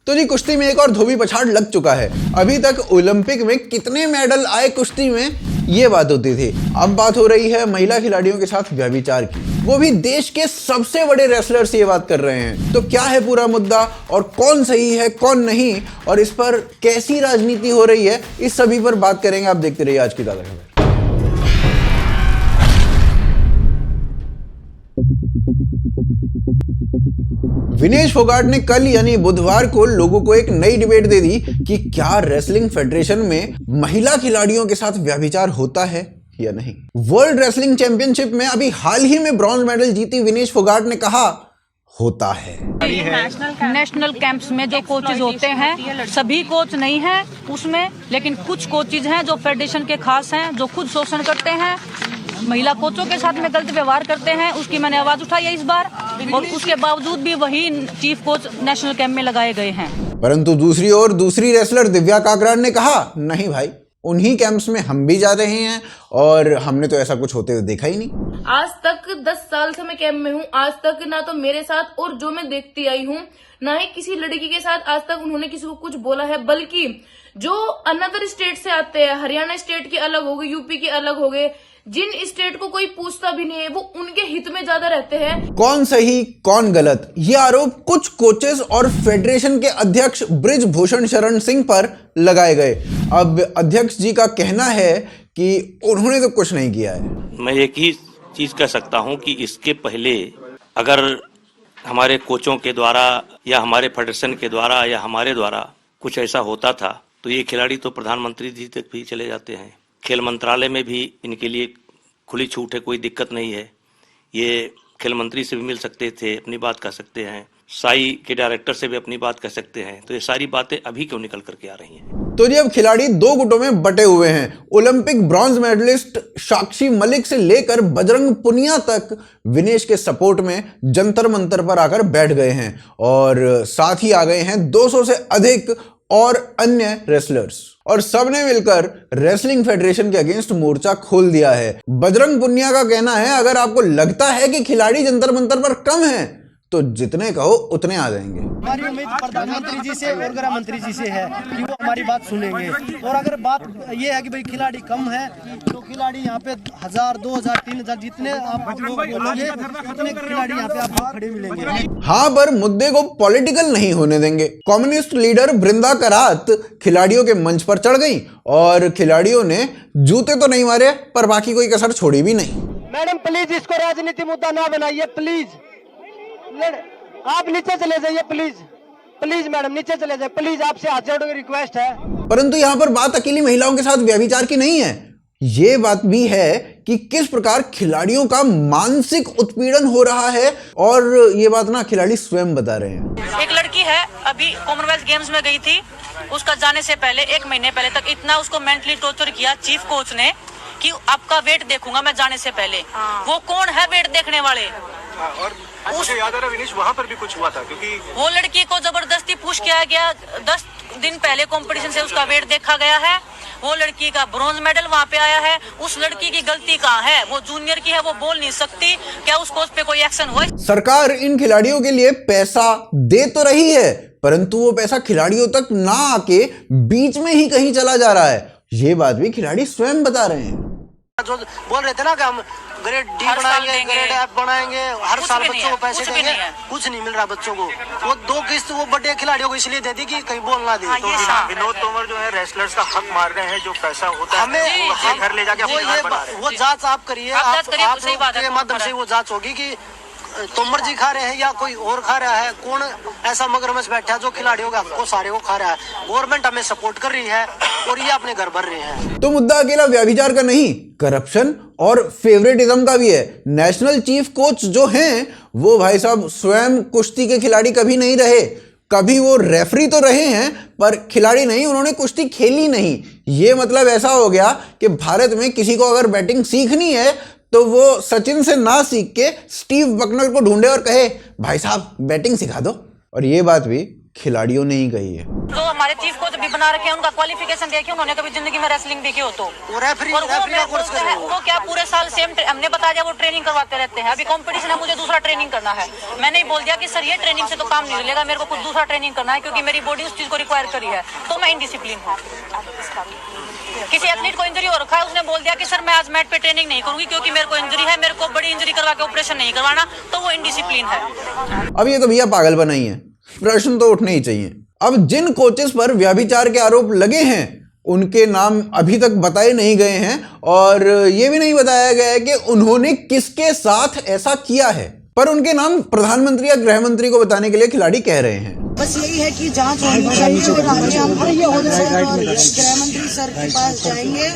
तो जी कुश्ती में एक और धोबी पछाड़ लग चुका है। अभी तक ओलंपिक में कितने मेडल आए कुश्ती में, ये बात होती थी। अब बात हो रही है महिला खिलाड़ियों के साथ व्यभिचार की, वो भी देश के सबसे बड़े रेसलर्स ये बात कर रहे हैं। तो क्या है पूरा मुद्दा और कौन सही है कौन नहीं, और इस पर कैसी राजनीति हो रही है, इस सभी पर बात करेंगे। आप देखते रहिए आज की ताज़ा खबर। विनेश फोगाट ने कल यानी बुधवार को लोगों को एक नई डिबेट दे दी कि क्या रेसलिंग फेडरेशन में महिला खिलाड़ियों के साथ व्यभिचार होता है या नहीं। वर्ल्ड रेसलिंग चैंपियनशिप में अभी हाल ही में ब्रॉन्ज मेडल जीती विनेश फोगाट ने कहा होता है। नेशनल कैंप्स में जो कोचेज होते हैं सभी कोच नहीं है उसमें, लेकिन कुछ कोचेज हैं जो फेडरेशन के खास हैं, जो खुद शोषण करते हैं, महिला कोचों के साथ में गलत व्यवहार करते हैं। उसकी मैंने आवाज उठाई है इस बार, और उसके बावजूद भी वही चीफ कोच नेशनल कैंप में लगाए गए हैं। परंतु दूसरी ओर दूसरी रेसलर दिव्या काकरान ने कहा नहीं भाई, उन्हीं कैंप्स में हम भी जा रहे हैं और हमने तो ऐसा कुछ होते हुए देखा ही नहीं। आज तक 10 साल से मैं कैंप में हूँ, आज तक ना तो मेरे साथ और जो मैं देखती आई हूँ ना ही किसी लड़की के साथ आज तक उन्होंने किसी को कुछ बोला है, बल्कि जो अनदर स्टेट से आते हैं, हरियाणा स्टेट के अलग हो गए, यूपी के अलग हो गए, जिन स्टेट को कोई पूछता भी नहीं है, वो उनके हित में ज्यादा रहते हैं। कौन सही कौन गलत, ये आरोप कुछ कोचेस और फेडरेशन के अध्यक्ष बृजभूषण शरण सिंह पर लगाए गए। अब अध्यक्ष जी का कहना है कि उन्होंने तो कुछ नहीं किया है। मैं एक ही चीज कह सकता हूं कि इसके पहले अगर हमारे कोचों के द्वारा या हमारे फेडरेशन के द्वारा या हमारे द्वारा कुछ ऐसा होता था तो ये खिलाड़ी तो प्रधानमंत्री जी तक भी चले जाते हैं। खेल मंत्रालय में भी इनके लिए खुली छूट है, कोई दिक्कत नहीं है। ये खेल मंत्री से भी मिल सकते थे, अपनी बात कह सकते हैं, साई के डायरेक्टर से भी अपनी बात कह सकते हैं। तो ये सारी बातें अभी क्यों निकल करके आ रही हैं? तो जी अब खिलाड़ी दो गुटों में बटे हुए हैं। Olympic bronze medallist Sakshi Malik से लेकर बजरंग पुनिया तक विनेश के सपोर्ट में जंतर मंतर पर आकर बैठ गए हैं, और साथ ही आ गए हैं 200 से अधिक और अन्य रेसलर्स, और सबने मिलकर रेसलिंग फेडरेशन के अगेंस्ट मोर्चा खोल दिया है। बजरंग पुनिया का कहना है अगर आपको लगता है कि खिलाड़ी जंतर मंतर पर कम हैं तो जितने कहो उतने आ जाएंगे। हमारी उम्मीद प्रधानमंत्री जी से और गृह मंत्री जी से है कि वो हमारी बात सुनेंगे, और अगर बात ये है कि भाई खिलाड़ी कम है तो खिलाड़ी यहाँ पे 1000, 2000, 3000 जितने आप लोग बोलोगे उतने खिलाड़ी यहाँ पे आपको खड़े मिलेंगे। हाँ, पर मुद्दे को पॉलिटिकल नहीं होने देंगे। कम्युनिस्ट लीडर बृंदा करात खिलाड़ियों के मंच पर चढ़ गई और खिलाड़ियों ने जूते तो नहीं मारे पर बाकी कोई कसर छोड़ी भी नहीं। मैडम प्लीज इसको राजनीति मुद्दा ना बनाइए, प्लीज आप नीचे चले जाइए, प्लीज प्लीज मैडम नीचे चले जाइए, प्लीज आपसे हाथ जोड़ के रिक्वेस्ट है। परंतु यहाँ पर बात अकेली महिलाओं के साथ व्यभिचार की नहीं है, ये बात भी है कि किस प्रकार खिलाड़ियों का मानसिक उत्पीड़न हो रहा है, और ये बात ना खिलाड़ी स्वयं बता रहे हैं। एक लड़की है अभी कॉमनवेल्थ गेम्स में गई थी, उसका जाने से पहले 1 महीने पहले तक इतना उसको मेंटली टॉर्चर किया चीफ कोच ने कि आपका वेट देखूंगा मैं जाने से पहले। वो कौन है वेट देखने वाले? और मुझे याद आ रहा विनीश वहाँ पर भी कुछ हुआ था, क्योंकि वो लड़की को जबरदस्ती पुश किया गया। 10 दिन पहले कंपटीशन से उसका वेट देखा गया है, वो लड़की का ब्रॉन्ज मेडल वहाँ पे आया है। उस लड़की की गलती कहाँ है? वो जूनियर की है, वो बोल नहीं सकती। क्या उस कोच पे कोई एक्शन हुआ? सरकार इन खिलाड़ियों के लिए पैसा दे तो रही है, परंतु वो पैसा खिलाड़ियों तक ना आके बीच में ही कहीं चला जा रहा है। ये बात भी खिलाड़ी स्वयं बता रहे हैं। जो बोल रहे थे ना कि हम ग्रेड डी बनाएंगे, ग्रेड एफ बनाएंगे, हर साल बच्चों को पैसे देंगे, कुछ नहीं मिल रहा बच्चों को। वो 2 किस्त वो बड़े खिलाड़ियों को इसलिए दे दी कि कहीं बोल ना दे। तो विनोद तोमर जो है रेसलर्स का हक मार रहे हैं, जो पैसा होता है हमें घर ले जाके अपने घर बना रहे हैं। वो जांच आप करिए, आपके माध्यम से वो जांच होगी कि तोमर जी खा रहे हैं या कोई और खा रहा है, कौन ऐसा मगरमच्छ बैठा है जो खिलाड़ियों का को सारे को खा रहा है। गवर्नमेंट हमें सपोर्ट कर रही है और ये अपने घर भर रहे हैं। तो मुद्दा अकेला व्यभिचार का नहीं, करप्शन और फेवरेटिज्म का भी है। नेशनल चीफ कोच जो हैं वो भाई साहब स्वयं कुश्ती के खिलाड़ी कभी नहीं रहे, कभी वो रेफरी तो रहे हैं पर खिलाड़ी नहीं, उन्होंने कुश्ती खेली नहीं। ये मतलब ऐसा हो गया कि भारत में किसी को अगर बैटिंग सीखनी है तो वो सचिन से ना सीख के स्टीव बकनर को ढूंढे और कहे भाई साहब बैटिंग सिखा दो, और ये बात भी खिलाड़ियों ने ही कही है। तो हमारे चीफ कोच भी बना रखे हैं, उनका क्वालिफिकेशन देखिए, उन्होंने कभी जिंदगी में रेसलिंग देखी हो तो। और वो क्या पूरे साल सेम हमने बताया वो ट्रेनिंग करवाते रहते हैं। अभी कंपटीशन है, मुझे दूसरा ट्रेनिंग करना है। मैंने ही बोल दिया कि सर ये ट्रेनिंग से तो काम नहीं चलेगा, मेरे को कुछ दूसरा ट्रेनिंग करना है, क्योंकि मेरी बॉडी उस चीज को रिक्वायर करी है, तो मैं इनडिसिप्लिन हूँ। किसी एथलीट को इंजरी हो रखा है, उसने बोल दिया कि सर मैं आज मैट पे ट्रेनिंग नहीं करूंगी क्योंकि मेरे को इंजरी है, मेरे को बड़ी इंजरी करवा के ऑपरेशन नहीं करवाना, तो वो इनडिसिप्लिन है। अब ये तो भैया पागल बनाई है, प्रश्न तो उठने ही चाहिए। अब जिन कोचेस पर व्यभिचार के आरोप लगे हैं उनके नाम अभी तक बताए नहीं गए हैं और ये भी नहीं बताया गया है कि उन्होंने किसके साथ ऐसा किया है, पर उनके नाम प्रधानमंत्री या गृह मंत्री को बताने के लिए खिलाड़ी कह रहे हैं। बस यही है कि जांच होनी चाहिए और आगे हम खुद सर और गृह मंत्री सर के पास जाएंगे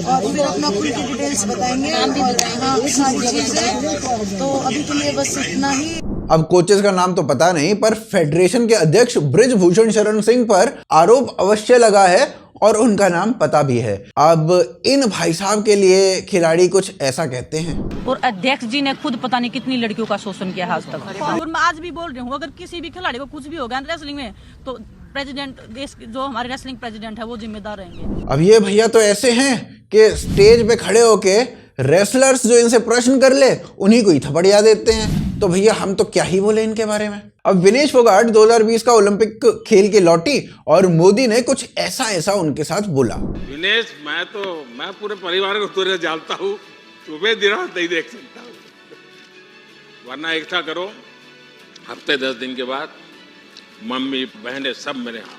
और फिर अपना खुद की डिटेल्स बताएंगे और हाँ सारी चीजें। तो अभी के लिए बस इतना ही। अब कोचेस का नाम तो पता नहीं, पर फेडरेशन के अध्यक्ष बृजभूषण शरण सिंह पर आरोप अवश्य लगा है और उनका नाम पता भी है। अब इन भाई साहब के लिए खिलाड़ी कुछ ऐसा कहते हैं। और अध्यक्ष जी ने खुद पता नहीं कितनी लड़कियों का शोषण किया आज तक। और मैं आज भी बोल रही हूँ, अगर किसी भी खिलाड़ी को कुछ भी हो गया रेसलिंग में तो प्रेसिडेंट, देश जो हमारे रेसलिंग प्रेसिडेंट है वो जिम्मेदार रहेंगे। अब ये भैया तो ऐसे हैं कि स्टेज पे खड़े होके रेसलर्स जो इनसे प्रश्न कर ले उन्हीं को ही थपड़िया देते हैं। तो भैया हम तो क्या ही बोले इनके बारे में। अब विनेश फोगाट 2020 का ओलंपिक खेल के लौटी और मोदी ने कुछ ऐसा उनके साथ बोला। विनेश, मैं पूरे परिवार को तुझे जानता हूँ, तुम्हें दिन रात नहीं देख सकता हूँ, वरना इकट्ठा करो, हफ्ते 10 दिन के बाद मम्मी बहनें सब मेरे यहाँ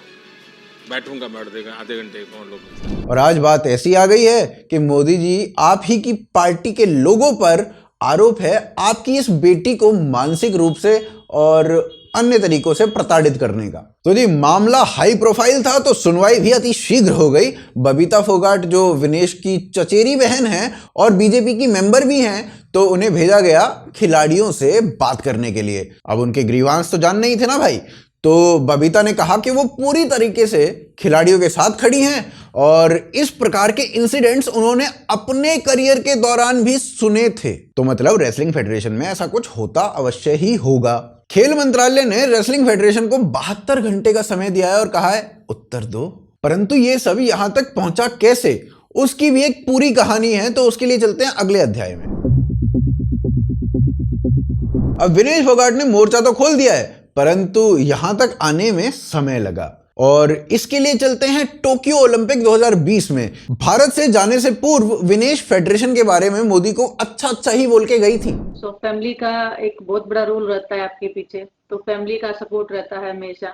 बैठूंगा, बैठ देगा आधे घंटे कौन लोग। और आज बात ऐसी आ गई है कि मोदी जी आप ही की पार्टी के लोगों पर आरोप है आपकी इस बेटी को मानसिक रूप से और अन्य तरीकों से प्रताड़ित करने का। तो जी मामला हाई प्रोफाइल था तो सुनवाई भी अति शीघ्र हो गई। बबीता फोगाट जो विनेश की चचेरी बहन है और बीजेपी की मेंबर भी हैं, तो उन्हें भेजा गया खिलाड़ियों से बात करने के लिए। अब उनके ग्रीवांस तो जानने ही थे ना भाई, तो बबीता ने कहा कि वो पूरी तरीके से खिलाड़ियों के साथ खड़ी हैं और इस प्रकार के इंसिडेंट्स उन्होंने अपने करियर के दौरान भी सुने थे। तो मतलब रेसलिंग फेडरेशन में ऐसा कुछ होता अवश्य ही होगा। खेल मंत्रालय ने रेसलिंग फेडरेशन को 72 घंटे का समय दिया है और कहा है उत्तर दो, परंतु ये सब यहां तक पहुंचा कैसे, उसकी भी एक पूरी कहानी है। तो उसके लिए चलते हैं अगले अध्याय में। अब विनेश फोगाट ने मोर्चा तो खोल दिया है, परंतु यहां तक आने में समय लगा और इसके लिए चलते हैं टोक्यो ओलंपिक 2020 में। भारत से जाने से पूर्व विनेश फेडरेशन के बारे में मोदी को अच्छा ही बोल के गई थी। सो फैमिली का एक बहुत बड़ा रोल रहता है आपके पीछे, तो फैमिली का सपोर्ट रहता है हमेशा।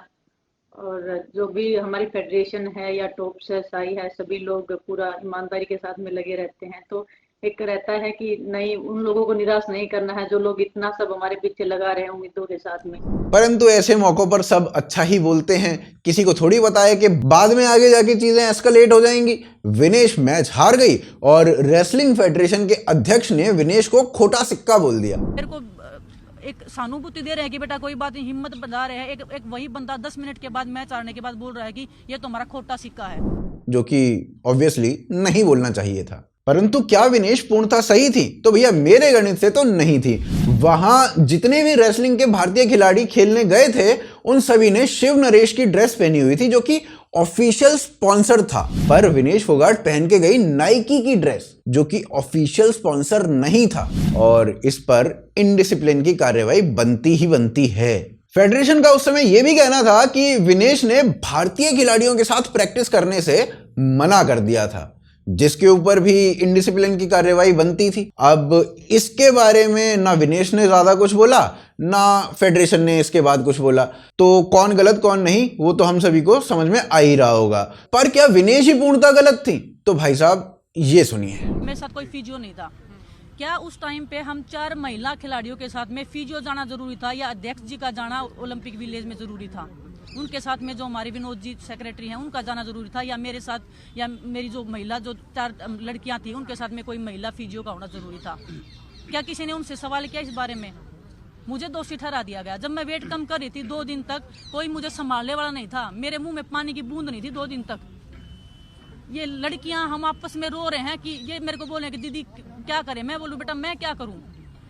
और जो भी हमारी फेडरेशन है या टॉप से साई है, सभी लोग पूरा ईमानदारी के साथ में लगे रहते हैं। तो एक रहता है कि नहीं, उन लोगों को निराश नहीं करना है जो लोग इतना सब हमारे पीछे लगा रहे हैं उम्मीदों के साथ में। परंतु ऐसे मौकों पर सब अच्छा ही बोलते हैं, किसी को थोड़ी बताया कि बाद में आगे जाके चीजें एस्केलेट हो जाएंगी। विनेश मैच हार गई और रेसलिंग फेडरेशन के अध्यक्ष ने विनेश को खोटा सिक्का बोल दिया। मेरे को एक सहानुभूति दे रहे हैं कि बेटा कोई बात नहीं, हिम्मत बता रहे हैं। एक वही बंदा 10 मिनट के बाद मैच हारने के बाद बोल रहा है कि ये तो हमारा खोटा सिक्का है, जो कि ऑब्वियसली नहीं बोलना चाहिए था। परंतु क्या विनेश पूर्णतः सही थी? तो भैया मेरे गणित से तो नहीं थी। वहां जितने भी रेसलिंग के भारतीय खिलाड़ी खेलने गए थे उन सभी ने शिव नरेश की ड्रेस पहनी हुई थी जो कि ऑफिशियल स्पॉन्सर था, पर विनेश फोगाट पहन के गई नाइकी की ड्रेस जो कि ऑफिशियल स्पॉन्सर नहीं था और इस पर इनडिसिप्लिन की कार्रवाई बनती ही बनती है। फेडरेशन का उस समय यह भी कहना था कि विनेश ने भारतीय खिलाड़ियों के साथ प्रैक्टिस करने से मना कर दिया था, जिसके ऊपर भी इनडिसिप्लिन की कार्रवाई बनती थी। अब इसके बारे में ना विनेश ने ज्यादा कुछ बोला ना फेडरेशन ने इसके बाद कुछ बोला, तो कौन गलत कौन नहीं वो तो हम सभी को समझ में आ ही रहा होगा। पर क्या विनेश ही पूर्णतः गलत थी? तो भाई साहब ये सुनिए। मेरे साथ कोई फिजियो नहीं था। क्या उस टाइम पे हम 4 महिला खिलाड़ियों के साथ में फिजियो जाना जरूरी था या अध्यक्ष जी का जाना ओलंपिक विलेज में जरूरी था? उनके साथ में जो हमारे विनोद जी सेक्रेटरी हैं उनका जाना जरूरी था, या मेरे साथ या मेरी जो महिला जो 4 लड़कियां थी उनके साथ में कोई महिला फिजियो का होना जरूरी था? क्या किसी ने उनसे सवाल किया इस बारे में? मुझे दोषी ठहरा दिया गया। जब मैं वेट कम कर रही थी 2 दिन तक कोई मुझे संभालने वाला नहीं था, मेरे मुंह में पानी की बूंद नहीं थी 2 दिन तक। ये लड़कियां हम आपस में रो रहे हैं कि ये मेरे को बोले कि दीदी क्या करें, मैं बोलूं बेटा मैं क्या करूं,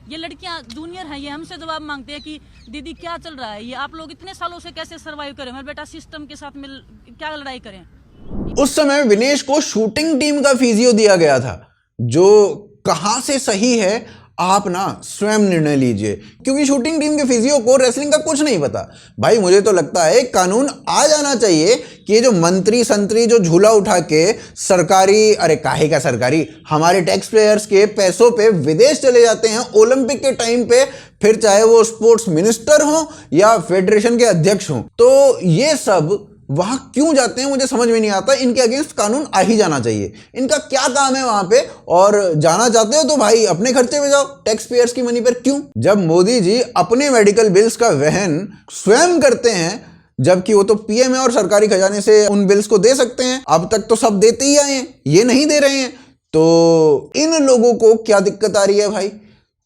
ये लड़कियां जूनियर हैं, ये हमसे जवाब मांगते हैं कि दीदी क्या चल रहा है, ये आप लोग इतने सालों से कैसे सरवाइव करें, मेरा बेटा सिस्टम के साथ मिल क्या लड़ाई करें। उस समय विनेश को शूटिंग टीम का फिजियो दिया गया था, जो कहां से सही है आप ना स्वयं निर्णय लीजिए, क्योंकि शूटिंग टीम के फिजियो को रेसलिंग का कुछ नहीं पता। भाई मुझे तो लगता है कानून आ जाना चाहिए कि ये जो मंत्री संतरी जो झूला उठा के सरकारी, अरे काहे का सरकारी, हमारे टैक्स पेयर्स के पैसों पे विदेश चले जाते हैं ओलंपिक के टाइम पे, फिर चाहे वो स्पोर्ट्स मिनिस्टर हो या फेडरेशन के अध्यक्ष हो, तो ये सब वहां क्यों जाते हैं मुझे समझ में नहीं आता। इनके अगेंस्ट कानून आ ही जाना चाहिए। इनका क्या काम है वहां पे, और जाना चाहते हो तो भाई अपने खर्चे में जाओ, टैक्स पेयर्स की मनी पर क्यों। जब मोदी जी अपने मेडिकल बिल्स का वहन स्वयं करते हैं, जबकि वो तो पीएम है और सरकारी खजाने से उन बिल्स को दे सकते हैं, अब तक तो सब देते ही आए हैं, ये नहीं दे रहे हैं, तो इन लोगों को क्या दिक्कत आ रही है। भाई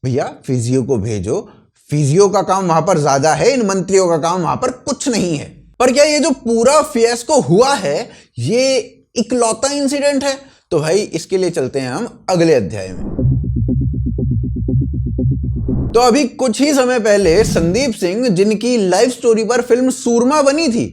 भैया फिजियो को भेजो, फिजियो का काम वहां पर ज्यादा है, इन मंत्रियों का काम वहां पर कुछ नहीं है। पर क्या ये जो पूरा फियास्को हुआ है ये इकलौता इंसिडेंट है? तो भाई इसके लिए चलते हैं हम अगले अध्याय में। तो अभी कुछ ही समय पहले संदीप सिंह, जिनकी लाइफ स्टोरी पर फिल्म सूरमा बनी थी,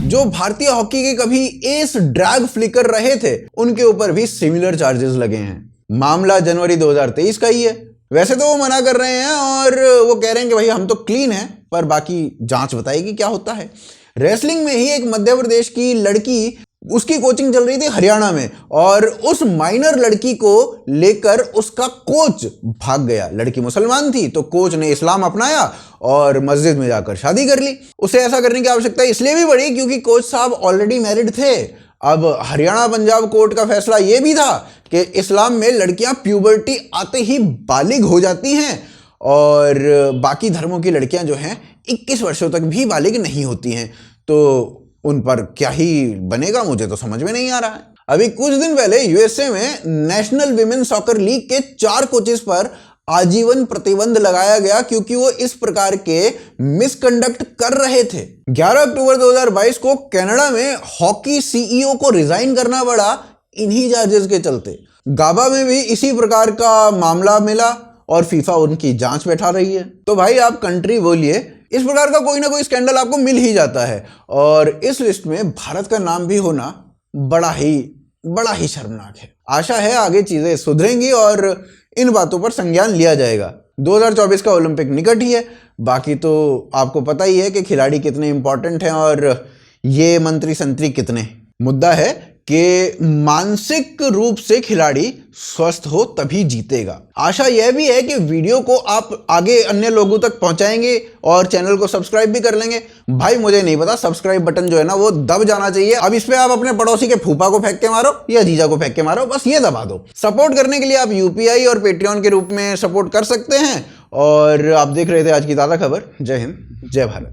जो भारतीय हॉकी के कभी एस ड्रैग फ्लिकर रहे थे, उनके ऊपर भी सिमिलर चार्जेस लगे हैं। मामला जनवरी 2023 का ही है। वैसे तो वो मना कर रहे हैं और वो कह रहे हैं कि भाई हम तो क्लीन हैं, पर बाकी जांच बताएगी क्या होता है। रेसलिंग में ही एक मध्य प्रदेश की लड़की, उसकी कोचिंग चल रही थी हरियाणा में, और उस माइनर लड़की को लेकर उसका कोच भाग गया। लड़की मुसलमान थी तो कोच ने इस्लाम अपनाया और मस्जिद में जाकर शादी कर ली। उसे ऐसा करने की आवश्यकता इसलिए भी पड़ी क्योंकि कोच साहब ऑलरेडी मैरिड थे। अब हरियाणा पंजाब कोर्ट का फैसला यह भी था कि इस्लाम में लड़कियां प्यूबर्टी आते ही बालिग हो जाती हैं और बाकी धर्मों की लड़कियां जो हैं 21 वर्षों तक भी बालिग नहीं होती हैं। तो उन पर क्या ही बनेगा, मुझे तो समझ में नहीं आ रहा है। अभी कुछ दिन पहले यूएसए में नेशनल विमेन सॉकर लीग के 4 कोचेस पर आजीवन प्रतिबंध लगाया गया क्योंकि वो इस प्रकार के मिसकंडक्ट कर रहे थे। 11 अक्टूबर 2022 को कनाडा में हॉकी सीईओ को रिजाइन करना पड़ा इन्हीं चार्जेस के चलते। गाबा में भी इसी प्रकार का मामला मिला और फीफा उनकी जांच बैठा रही है। तो भाई आप कंट्री बोलिए, इस प्रकार का कोई ना कोई स्कैंडल आपको मिल ही जाता है, और इस लिस्ट में भारत का नाम भी होना बड़ा ही शर्मनाक है। आशा है आगे चीजें सुधरेंगी और इन बातों पर संज्ञान लिया जाएगा। 2024 का ओलंपिक निकट ही है, बाकी तो आपको पता ही है कि खिलाड़ी कितने इंपॉर्टेंट हैं और ये मंत्री संतरी कितने। मुद्दा है कि मानसिक रूप से खिलाड़ी स्वस्थ हो तभी जीतेगा। आशा यह भी है कि वीडियो को आप आगे अन्य लोगों तक पहुंचाएंगे और चैनल को सब्सक्राइब भी कर लेंगे। भाई मुझे नहीं पता, सब्सक्राइब बटन जो है ना वो दब जाना चाहिए। अब इस पे आप अपने पड़ोसी के फूफा को फेंक के मारो या जीजा को फेंक के मारो, बस ये दबा दो। सपोर्ट करने के लिए आप यूपीआई और पेट्रियन के रूप में सपोर्ट कर सकते हैं। और आप देख रहे थे आज की ताज़ा खबर। जय हिंद, जय भारत।